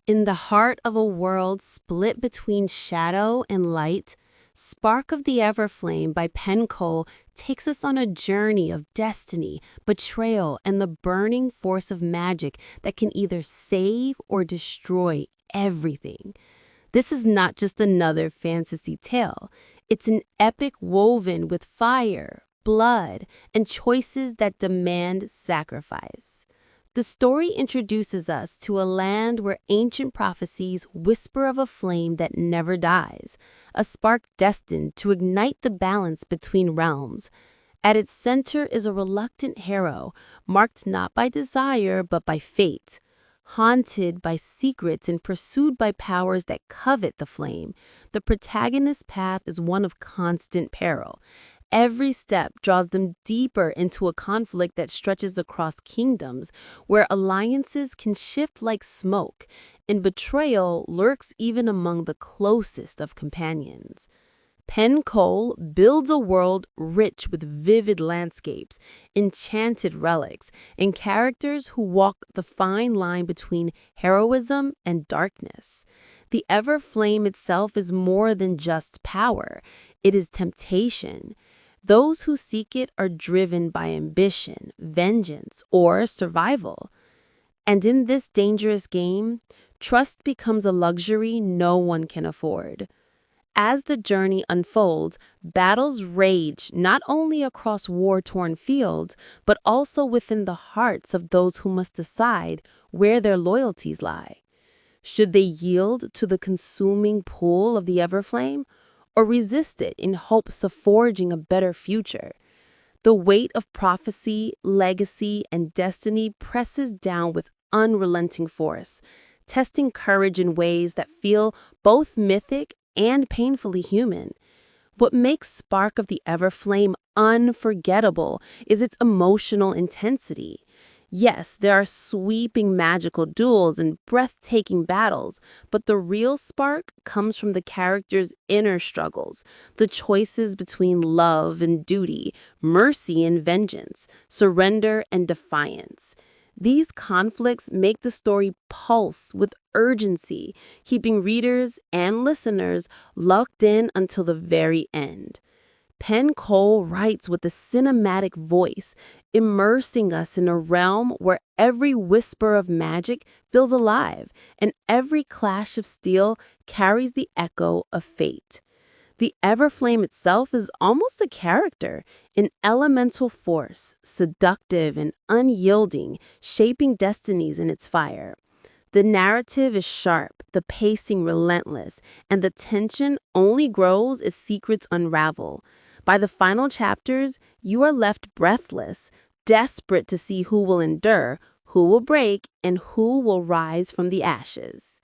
In the heart of a world split between shadow and light, Spark of the Everflame by Penn Cole takes us on a journey of destiny, betrayal, and the burning force of magic that can either save or destroy everything. This is not just another fantasy tale. It's an epic woven with fire, blood, and choices that demand sacrifice. The story introduces us to a land where ancient prophecies whisper of a flame that never dies, a spark destined to ignite the balance between realms. At its center is a reluctant hero, marked not by desire but by fate. Haunted by secrets and pursued by powers that covet the flame, the protagonist's path is one of constant peril. Every step draws them deeper into a conflict that stretches across kingdoms, where alliances can shift like smoke, and betrayal lurks even among the closest of companions. Penn Cole builds a world rich with vivid landscapes, enchanted relics, and characters who walk the fine line between heroism and darkness. The Everflame itself is more than just power, it is temptation. Those who seek it are driven by ambition, vengeance, or survival. And in this dangerous game, trust becomes a luxury no one can afford. As the journey unfolds, battles rage not only across war-torn fields, but also within the hearts of those who must decide where their loyalties lie. Should they yield to the consuming pull of the Everflame, or resist it in hopes of forging a better future? The weight of prophecy, legacy, and destiny presses down with unrelenting force, testing courage in ways that feel both mythic and painfully human. What makes Spark of the Everflame unforgettable is its emotional intensity. Yes, there are sweeping magical duels and breathtaking battles, but the real spark comes from the characters' inner struggles, the choices between love and duty, mercy and vengeance, surrender and defiance. These conflicts make the story pulse with urgency, keeping readers and listeners locked in until the very end. Penn Cole writes with a cinematic voice, immersing us in a realm where every whisper of magic feels alive and every clash of steel carries the echo of fate. The Everflame itself is almost a character, an elemental force, seductive and unyielding, shaping destinies in its fire. The narrative is sharp, the pacing relentless, and the tension only grows as secrets unravel. By the final chapters, you are left breathless, desperate to see who will endure, who will break, and who will rise from the ashes.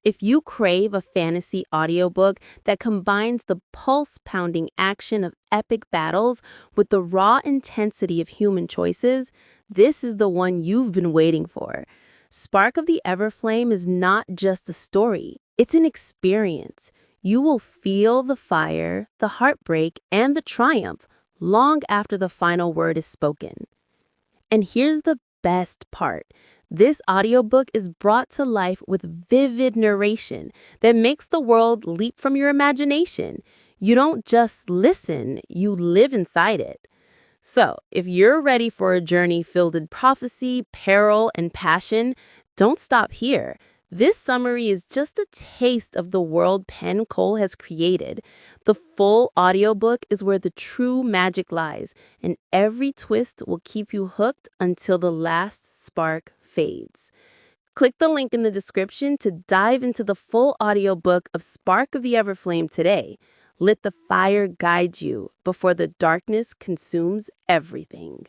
If you crave a fantasy audiobook that combines the pulse-pounding action of epic battles with the raw intensity of human choices, this is the one you've been waiting for. Spark of the Everflame is not just a story, it's an experience. You will feel the fire, the heartbreak, and the triumph long after the final word is spoken. And here's the best part. This audiobook is brought to life with vivid narration that makes the world leap from your imagination. You don't just listen, you live inside it. So, if you're ready for a journey filled with prophecy, peril, and passion, don't stop here. This summary is just a taste of the world Penn Cole has created. The full audiobook is where the true magic lies, and every twist will keep you hooked until the last spark fades. Click the link in the description to dive into the full audiobook of Spark of the Everflame today. Let the fire guide you before the darkness consumes everything.